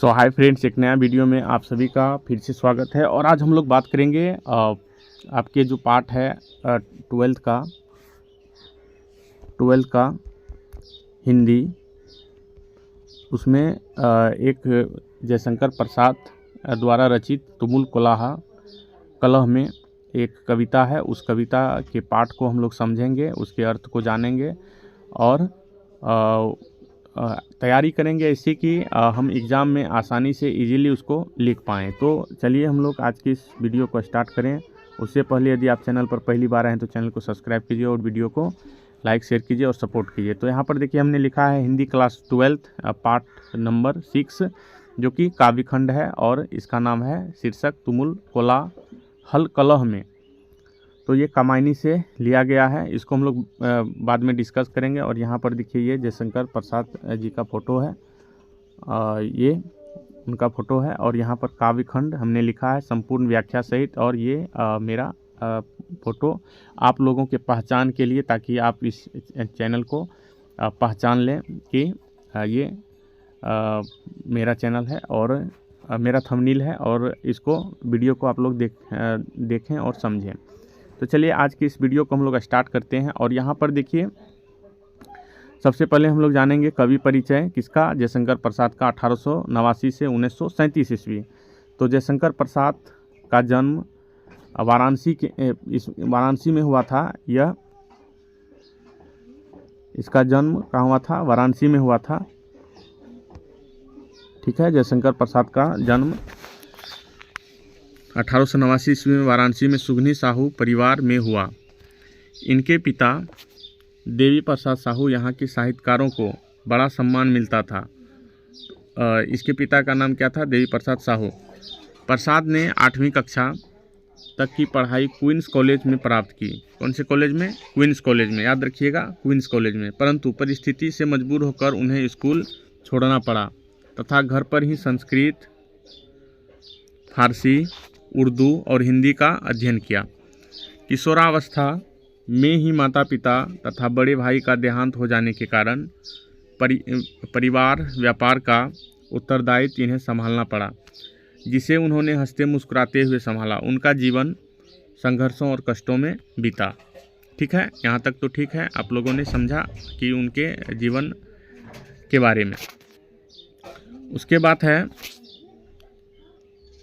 Hi friends, एक नया video में आप सभी का फिर से स्वागत है। और आज हम लोग बात करेंगे आपके जो पार्ट है 12th का हिंदी, उसमें एक जयशंकर प्रसाद द्वारा रचित तुमुल कलह में एक कविता है। उस कविता के पाठ को हम लोग समझेंगे, उसके अर्थ को जानेंगे और तैयारी करेंगे ऐसी कि हम एग्ज़ाम में आसानी से इजीली उसको लिख पाएँ। तो चलिए हम लोग आज की इस वीडियो को स्टार्ट करें। उससे पहले यदि आप चैनल पर पहली बार आए हैं तो चैनल को सब्सक्राइब कीजिए और वीडियो को लाइक शेयर कीजिए और सपोर्ट कीजिए। तो यहाँ पर देखिए हमने लिखा है Hindi class 12th part number 6, जो कि काव्यखंड है और इसका नाम है शीर्षक तुमुल कोलाहल कलह में। तो ये कामायनी से लिया गया है, इसको हम लोग बाद में डिस्कस करेंगे। और यहाँ पर देखिए ये जयशंकर प्रसाद जी का फ़ोटो है, ये उनका फ़ोटो है। और यहाँ पर काव्यखंड हमने लिखा है संपूर्ण व्याख्या सहित। और ये मेरा फ़ोटो आप लोगों के पहचान के लिए, ताकि आप इस चैनल को पहचान लें कि ये मेरा चैनल है और मेरा थंबनेल है, और इसको वीडियो को आप लोग देखें और समझें। तो चलिए आज की इस वीडियो को हम लोग स्टार्ट करते हैं। और यहाँ पर देखिए सबसे पहले हम लोग जानेंगे कवि परिचय किसका, जयशंकर प्रसाद का 1889 से 1937 ईस्वी। तो जयशंकर प्रसाद का जन्म वाराणसी में हुआ था। इसका जन्म कहाँ हुआ था? वाराणसी में हुआ था। ठीक है, जयशंकर प्रसाद का जन्म 1889 ईस्वी में वाराणसी में सुगनी साहू परिवार में हुआ। इनके पिता देवी प्रसाद साहू यहाँ के साहित्यकारों को बड़ा सम्मान मिलता था। इसके पिता का नाम क्या था? देवी प्रसाद साहू। प्रसाद ने 8वीं कक्षा तक की पढ़ाई क्वींस कॉलेज में प्राप्त की। कौन से कॉलेज में? क्वींस कॉलेज में, याद रखिएगा, क्वींस कॉलेज में। परंतु परिस्थिति से मजबूर होकर उन्हें स्कूल छोड़ना पड़ा तथा घर पर ही संस्कृत, फारसी, उर्दू और हिंदी का अध्ययन किया। किशोरावस्था में ही माता पिता तथा बड़े भाई का देहांत हो जाने के कारण परिवार व्यापार का उत्तरदायित्व इन्हें संभालना पड़ा, जिसे उन्होंने हंसते मुस्कुराते हुए संभाला। उनका जीवन संघर्षों और कष्टों में बीता। ठीक है, यहाँ तक तो ठीक है, आप लोगों ने समझा कि उनके जीवन के बारे में। उसके बाद है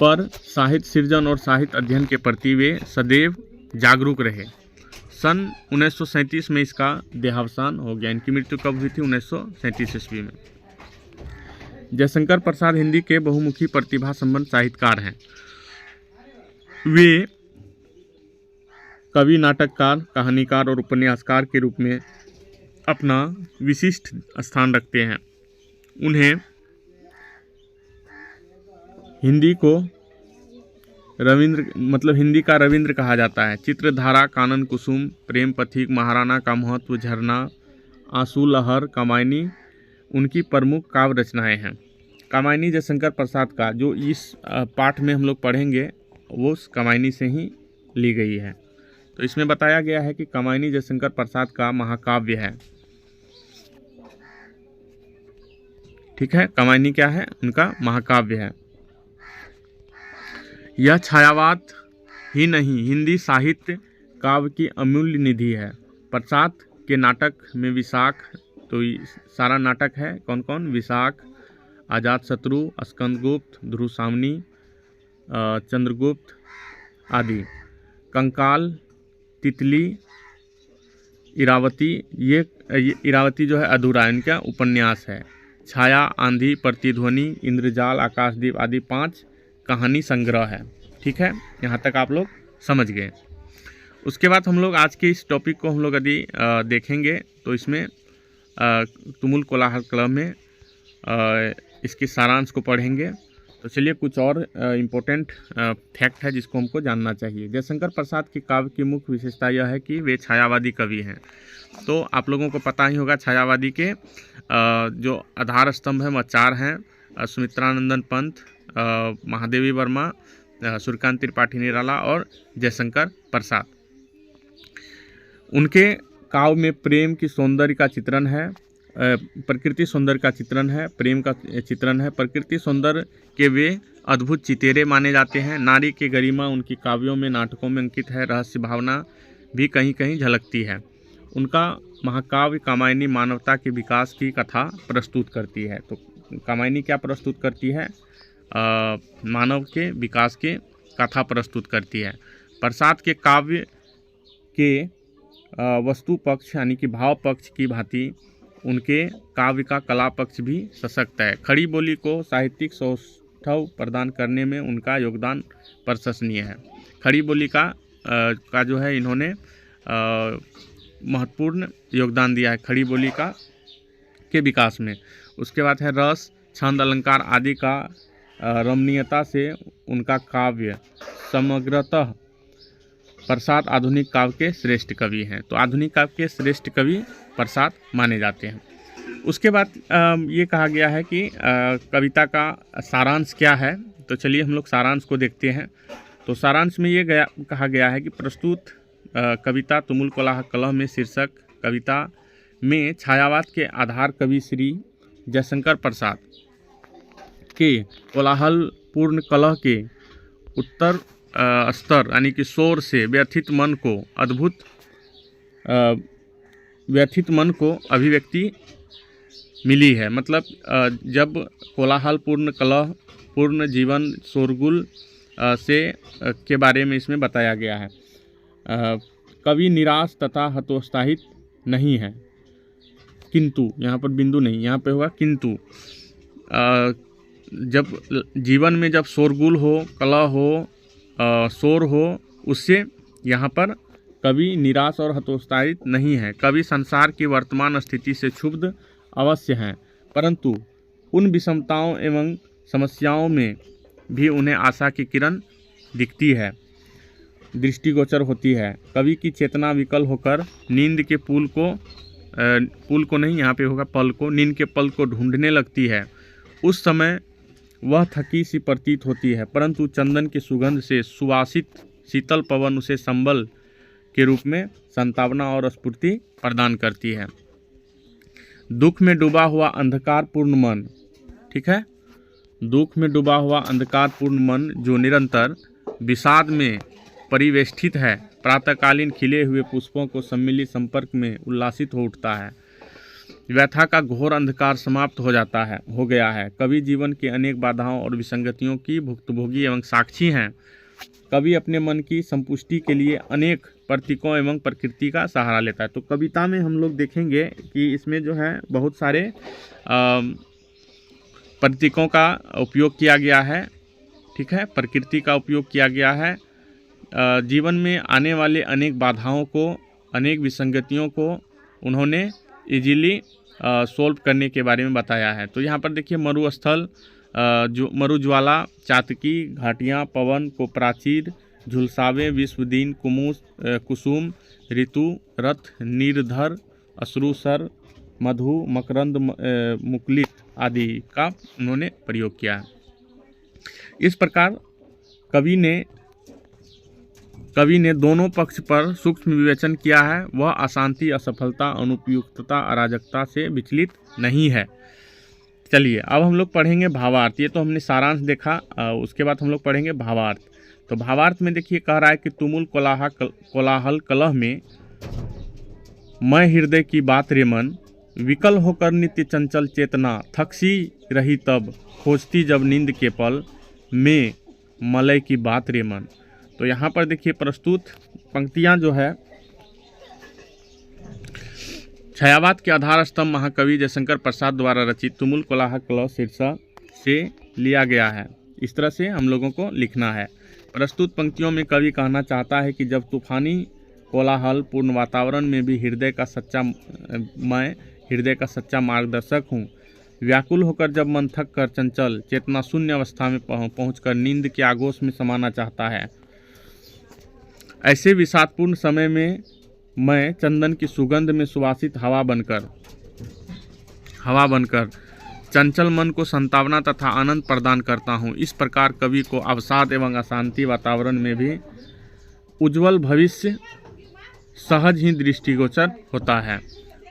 पर साहित्य सृजन और साहित्य अध्ययन के प्रति वे सदैव जागरूक रहे। सन 1937 में इसका देहावसान हो गया। इनकी मृत्यु कब हुई थी? 1937 ईस्वी में। जयशंकर प्रसाद हिंदी के बहुमुखी प्रतिभा संपन्न साहित्यकार हैं। वे कवि, नाटककार, कहानीकार और उपन्यासकार के रूप में अपना विशिष्ट स्थान रखते हैं। उन्हें हिंदी का रविंद्र कहा जाता है। चित्रधारा, कानन कुसुम, प्रेम पथिक, महाराणा का महत्व, झरना, आंसू लहर, कामायनी उनकी प्रमुख काव्य रचनाएं हैं। कामायनी जयशंकर प्रसाद का जो इस पाठ में हम लोग पढ़ेंगे वो कामायनी से ही ली गई है। तो इसमें बताया गया है कि कामायनी जयशंकर प्रसाद का महाकाव्य है। ठीक है, कामायनी क्या है? उनका महाकाव्य है। यह छायावाद ही नहीं, हिंदी साहित्य काव्य की अमूल्य निधि है। प्रसाद के नाटक में विशाख, तो सारा नाटक है कौन कौन? विशाख, अजातशत्रु, स्कंदगुप्त, ध्रुवसामनी, चंद्रगुप्त आदि, कंकाल, तितली, इरावती। ये इरावती जो है अधूरा इनका उपन्यास है। छाया, आंधी, प्रतिध्वनि, इंद्रजाल, आकाशदीप आदि 5 कहानी संग्रह है। ठीक है, यहाँ तक आप लोग समझ गए। उसके बाद हम लोग आज के इस टॉपिक को हम लोग यदि देखेंगे तो इसमें तुमुल कोलाहल कलह में इसके सारांश को पढ़ेंगे। तो चलिए कुछ और इम्पोर्टेंट फैक्ट है जिसको हमको जानना चाहिए। जयशंकर प्रसाद की काव्य की मुख्य विशेषता यह है कि वे छायावादी कवि हैं। तो आप लोगों को पता ही होगा छायावादी के जो आधार स्तंभ हैं वह 4 हैं: सुमित्रानंदन पंत, महादेवी वर्मा, सूर्यकांत त्रिपाठी निराला और जयशंकर प्रसाद। उनके काव्य में प्रेम की सौंदर्य का चित्रण है प्रकृति सौंदर्य का चित्रण है, प्रेम का चित्रण है। प्रकृति सौंदर्य के वे अद्भुत चितेरे माने जाते हैं। नारी की गरिमा उनकी काव्यों में, नाटकों में अंकित है। रहस्य भावना भी कहीं कहीं झलकती है। उनका महाकाव्य कामायनी मानवता के विकास की कथा प्रस्तुत करती है। तो कामायनी क्या प्रस्तुत करती है? मानव के विकास के कथा प्रस्तुत करती है। प्रसाद के काव्य के वस्तु पक्ष यानी कि भाव पक्ष की भांति उनके काव्य का कला पक्ष भी सशक्त है। खड़ी बोली को साहित्यिक सौष्ठव प्रदान करने में उनका योगदान प्रशंसनीय है। खड़ी बोली का जो है इन्होंने महत्वपूर्ण योगदान दिया है खड़ी बोली के विकास में। उसके बाद है रस, छंद, अलंकार आदि का रमणीयता से उनका काव्य समग्रतः प्रसाद आधुनिक काव्य के श्रेष्ठ कवि हैं। तो आधुनिक काव्य के श्रेष्ठ कवि प्रसाद माने जाते हैं। उसके बाद ये कहा गया है कि कविता का सारांश क्या है। तो चलिए हम लोग सारांश को देखते हैं। तो सारांश में ये कहा गया है कि प्रस्तुत कविता तुमुल कोलाहल कलह में शीर्षक कविता में छायावाद के आधार कवि श्री जयशंकर प्रसाद के कोलाहलपूर्ण कलह के उत्तर स्तर यानी कि शोर से व्यथित मन को अभिव्यक्ति मिली है। मतलब जब कोलाहलपूर्ण कलह पूर्ण जीवन शोरगुल से के बारे में इसमें बताया गया है। कवि निराश तथा हतोत्साहित नहीं है, किंतु यहाँ पर बिंदु नहीं, यहाँ पे होगा किंतु। जब जीवन में जब शोरगुल हो, कलह हो, शोर हो, उससे यहाँ पर कवि निराश और हतोत्साहित नहीं है। कवि संसार की वर्तमान स्थिति से क्षुब्ध अवश्य हैं, परंतु उन विषमताओं एवं समस्याओं में भी उन्हें आशा की किरण दिखती है, दृष्टिगोचर होती है। कवि की चेतना विकल होकर नींद के पुल को नहीं, यहाँ पे होगा पल को, नींद के पल को ढूंढने लगती है। उस समय वह थकी सी प्रतीत होती है, परंतु चंदन की सुगंध से सुवासित शीतल पवन उसे संबल के रूप में सांत्वना और स्फूर्ति प्रदान करती है। दुख में डूबा हुआ अंधकारपूर्ण मन, ठीक है, दुख में डूबा हुआ अंधकारपूर्ण मन जो निरंतर विषाद में परिवेष्टित है, प्रातःकालीन खिले हुए पुष्पों को सम्मिलित संपर्क में उल्लासित हो उठता है। व्यथा का घोर अंधकार समाप्त हो गया है। कवि जीवन के अनेक बाधाओं और विसंगतियों की भुक्तभोगी एवं साक्षी हैं। कवि अपने मन की संपुष्टि के लिए अनेक प्रतीकों एवं प्रकृति का सहारा लेता है। तो कविता में हम लोग देखेंगे कि इसमें जो है बहुत सारे प्रतीकों का उपयोग किया गया है, ठीक है, प्रकृति का उपयोग किया गया है। जीवन में आने वाले अनेक बाधाओं को, अनेक विसंगतियों को उन्होंने इजीली सोल्व करने के बारे में बताया है। तो यहाँ पर देखिए मरुस्थल, मरुज्वाला, चातकी, घाटियाँ, पवन को प्राचीर, झुलसावे, विश्वदीन, कुसुम, ऋतु, रथ, नीरधर, अश्रुसर, मधु, मकरंद, मुकुलित आदि का उन्होंने प्रयोग किया है। इस प्रकार कवि ने दोनों पक्ष पर सूक्ष्म विवेचन किया है। वह अशांति, असफलता, अनुपयुक्तता, अराजकता से विचलित नहीं है। चलिए अब हम लोग पढ़ेंगे भावार्थ। ये तो हमने सारांश देखा, उसके बाद हम लोग पढ़ेंगे भावार्थ। तो भावार्थ में देखिए कह रहा है कि तुमुल कोलाहल कलह में मैं हृदय की बात रे मन, विकल होकर नित्य चंचल चेतना, थकसी रही तब खोजती जब नींद के पल में मलय की बात रे मन। तो यहाँ पर देखिए प्रस्तुत पंक्तियाँ जो है छायावाद के आधार स्तंभ महाकवि जयशंकर प्रसाद द्वारा रचित तुमुल कोलाहल कलह शीर्षक से लिया गया है। इस तरह से हम लोगों को लिखना है। प्रस्तुत पंक्तियों में कवि कहना चाहता है कि जब तूफानी कोलाहल पूर्ण वातावरण में भी हृदय का सच्चा मार्गदर्शक हूँ। व्याकुल होकर जब मन थक कर चंचल चेतना शून्य अवस्था में पहुंचकर नींद के आगोश में समाना चाहता है, ऐसे विषादपूर्ण समय में मैं चंदन की सुगंध में सुवासित हवा बनकर चंचल मन को सांत्वना तथा आनंद प्रदान करता हूँ। इस प्रकार कवि को अवसाद एवं अशांति वातावरण में भी उज्जवल भविष्य सहज ही दृष्टिगोचर होता है।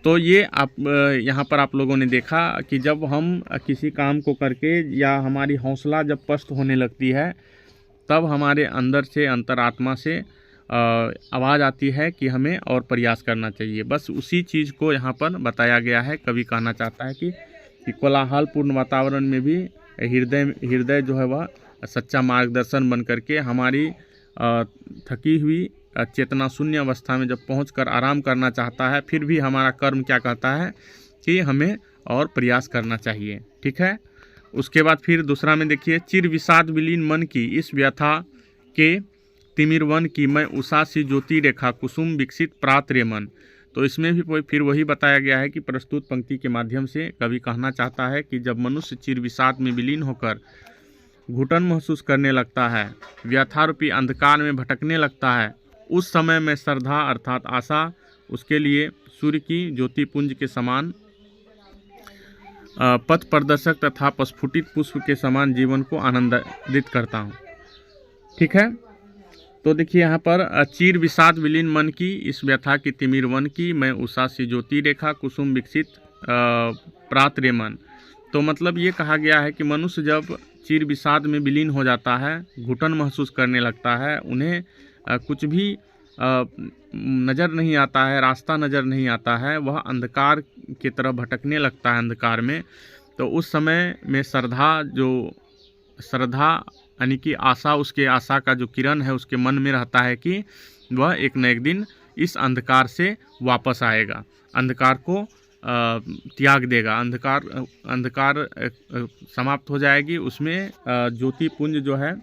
तो ये आप यहाँ पर आप लोगों ने देखा कि जब हम किसी काम को करके या हमारी हौसला जब पस्त होने लगती है, तब हमारे अंदर से, अंतरात्मा से आवाज़ आती है कि हमें और प्रयास करना चाहिए। बस उसी चीज़ को यहाँ पर बताया गया है। कवि कहना चाहता है कि कोलाहलपूर्ण वातावरण में भी हृदय जो है वह सच्चा मार्गदर्शन बन करके हमारी थकी हुई चेतना शून्य अवस्था में जब पहुंचकर आराम करना चाहता है, फिर भी हमारा कर्म क्या कहता है कि हमें और प्रयास करना चाहिए। ठीक है। उसके बाद फिर दूसरा में देखिए, चिर विषाद विलीन मन की इस व्यथा के तिमिर वन की, मैं उषा सी ज्योति रेखा कुसुम विकसित प्रात रे मन। तो इसमें भी फिर वही बताया गया है कि प्रस्तुत पंक्ति के माध्यम से कवि कहना चाहता है कि जब मनुष्य चिर विषाद में विलीन होकर घुटन महसूस करने लगता है, व्यथारूपी अंधकार में भटकने लगता है, उस समय में श्रद्धा अर्थात आशा उसके लिए सूर्य की ज्योतिपुंज के समान, पथ प्रदर्शक तथा प्रस्फुटित पुष्प के समान जीवन को आनंदित करता हूँ। ठीक है। तो देखिए यहाँ पर चीर विषाद विलीन मन की इस व्यथा की तिमिर वन की, मैं उषा सी ज्योति रेखा कुसुम विकसित प्रात रे मन। तो मतलब ये कहा गया है कि मनुष्य जब चीर विषाद में विलीन हो जाता है, घुटन महसूस करने लगता है, उन्हें कुछ भी नज़र नहीं आता है, रास्ता नज़र नहीं आता है, वह अंधकार की तरफ भटकने लगता है अंधकार में। तो उस समय में श्रद्धा यानी कि आशा, उसके आशा का जो किरण है उसके मन में रहता है कि वह एक न एक दिन इस अंधकार से वापस आएगा, अंधकार को त्याग देगा, अंधकार समाप्त हो जाएगी, उसमें ज्योति पुंज जो है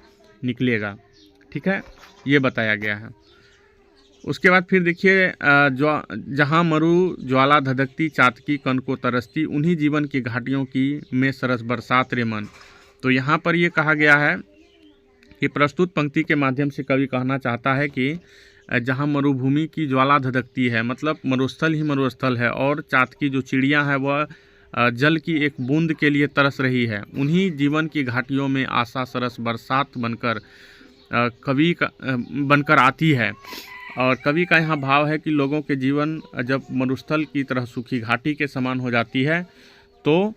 निकलेगा। ठीक है, ये बताया गया है। उसके बाद फिर देखिए, जहाँ मरु ज्वाला धधकती चातकी कन को तरसती, उन्हीं जीवन की घाटियों की में सरस बरसात रे मन। तो यहाँ पर ये कहा गया है कि प्रस्तुत पंक्ति के माध्यम से कवि कहना चाहता है कि जहाँ मरुभूमि की ज्वाला धधकती है, मतलब मरुस्थल ही मरुस्थल है, और चातकी जो चिड़िया है वह जल की एक बूंद के लिए तरस रही है, उन्हीं जीवन की घाटियों में आशा सरस बरसात बनकर कवि का बनकर आती है। और कवि का यहाँ भाव है कि लोगों के जीवन जब मरुस्थल की तरह सूखी घाटी के समान हो जाती है तो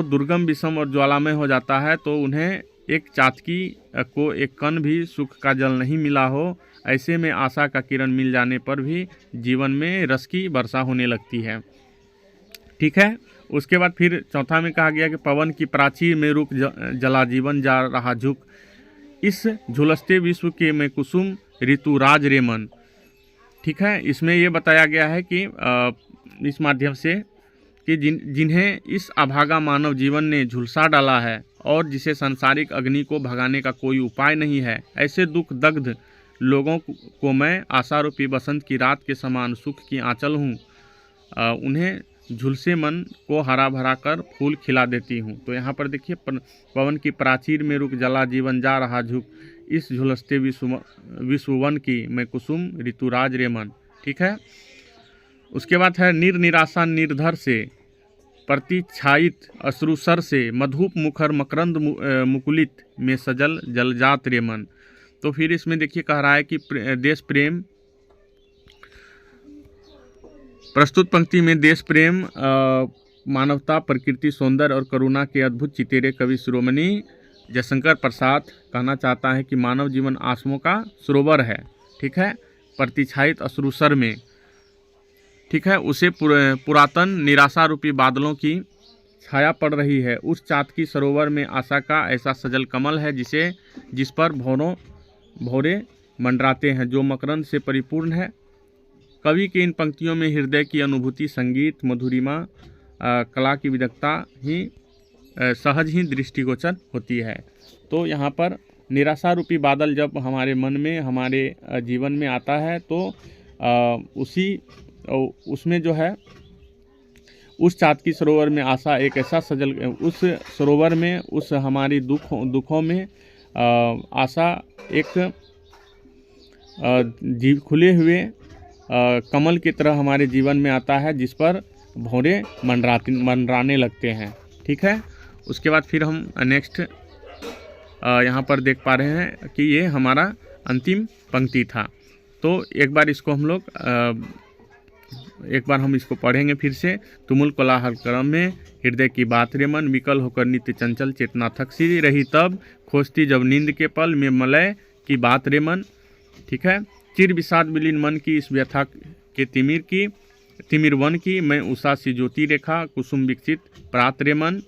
दुर्गम विषम और ज्वालामय हो जाता है, तो उन्हें एक चातकी को एक कण भी सुख का जल नहीं मिला हो, ऐसे में आशा का किरण मिल जाने पर भी जीवन में रस की वर्षा होने लगती है। ठीक है। उसके बाद फिर चौथा में कहा गया कि पवन की प्राचीर में रुक जला जीवन जा रहा झुक, इस झुलसते विश्व के में कुसुम ऋतुराज रे मन। ठीक है। इसमें ये बताया गया है कि इस माध्यम से कि जिन्हें इस अभागा मानव जीवन ने झुलसा डाला है और जिसे सांसारिक अग्नि को भगाने का कोई उपाय नहीं है, ऐसे दुख दग्ध लोगों को मैं आशारूपी बसंत की रात के समान सुख की आंचल हूँ, उन्हें झुलसे मन को हरा भरा कर फूल खिला देती हूँ। तो यहाँ पर देखिए, पवन की प्राचीर में रुक जला जीवन जा रहा झुक, इस झुलसते विश्ववन की मैं कुसुम ऋतुराज रे मन। ठीक है। उसके बाद है, निराशा निर्धर से प्रतिछायित अश्रुसर से मधुप मुखर मकरंद मुकुलित में सजल जलजात रे मन। तो फिर इसमें देखिए कह रहा है कि देश प्रेम, प्रस्तुत पंक्ति में देश प्रेम, मानवता, प्रकृति सौंदर्य और करुणा के अद्भुत चितेरे कवि शिरोमणि जयशंकर प्रसाद कहना चाहता है कि मानव जीवन आंसुओं का सरोवर है। ठीक है। प्रतिछायित अश्रुसर में, ठीक है, उसे पुरातन निराशा रूपी बादलों की छाया पड़ रही है। उस चातकी सरोवर में आशा का ऐसा सजल कमल है जिस पर भौरे मंडराते हैं, जो मकरंद से परिपूर्ण है। कवि के इन पंक्तियों में हृदय की अनुभूति, संगीत, मधुरिमा, कला की विदग्धता ही सहज ही दृष्टिगोचर होती है। तो यहाँ पर निराशा रूपी बादल जब हमारे मन में, हमारे जीवन में आता है, तो उसमें जो है उस चातकी सरोवर में आशा एक ऐसा सजल, उस सरोवर में, उस हमारी दुखों में आशा एक खुले हुए कमल की तरह हमारे जीवन में आता है, जिस पर भौरे मंडराने लगते हैं। ठीक है। उसके बाद फिर हम नेक्स्ट यहाँ पर देख पा रहे हैं कि ये हमारा अंतिम पंक्ति था। तो एक बार इसको हम लोग एक बार हम इसको पढ़ेंगे फिर से। तुमुल कोलाहल क्रम में हृदय की बात रे मन, विकल होकर नित्य चंचल चेतना थक सी रही तब, खोजती जब नींद के पल में मलय की बात रे मन। ठीक है। चिर विषाद विलीन मन की इस व्यथा के तिमिर वन की, मैं उषा सी ज्योति रेखा कुसुम विकसित प्रात रे मन।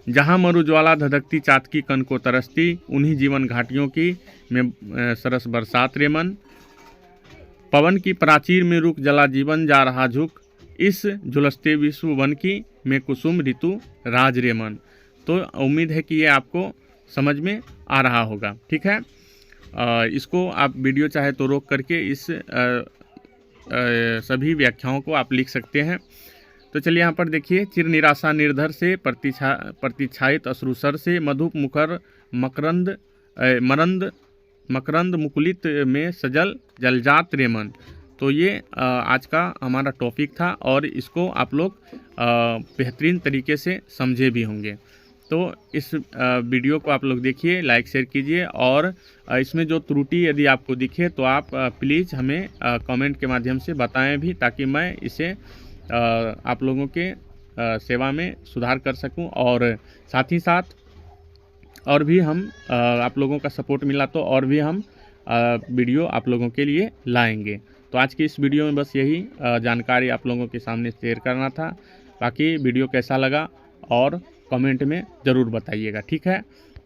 जहाँ मरु ज्वाला धधकती चातकी कन को तरसती, उन्हीं जीवन घाटियों की मैं सरस बरसात रे मन। पवन की प्राचीर में रुक जला जीवन जा रहा झुक, इस झुलसते विश्व वन की मैं कुसुम ऋतु राज रे मन। तो उम्मीद है कि ये आपको समझ में आ रहा होगा। ठीक है। इसको आप वीडियो चाहे तो रोक करके इस सभी व्याख्याओं को आप लिख सकते हैं। तो चलिए यहाँ पर देखिए, चिर निराशा निर्धर से प्रतिछायित अश्रुसर से, मधुप मुखर मकरंद मुकुलित में सजल जलजात रे मन। तो ये आज का हमारा टॉपिक था और इसको आप लोग बेहतरीन तरीके से समझे भी होंगे। तो इस वीडियो को आप लोग देखिए, लाइक शेयर कीजिए और इसमें जो त्रुटि यदि आपको दिखे तो आप प्लीज़ हमें कमेंट के माध्यम से बताएं भी, ताकि मैं इसे आप लोगों के सेवा में सुधार कर सकूं। और साथ ही साथ और भी हम आप लोगों का सपोर्ट मिला तो और भी हम वीडियो आप लोगों के लिए लाएंगे। तो आज की इस वीडियो में बस यही जानकारी आप लोगों के सामने शेयर करना था। बाकी वीडियो कैसा लगा और कमेंट में ज़रूर बताइएगा। ठीक है।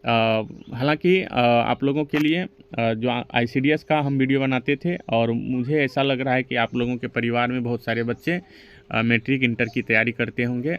हालांकि आप लोगों के लिए जो ICDS का हम वीडियो बनाते थे, और मुझे ऐसा लग रहा है कि आप लोगों के परिवार में बहुत सारे बच्चे मैट्रिक इंटर की तैयारी करते होंगे।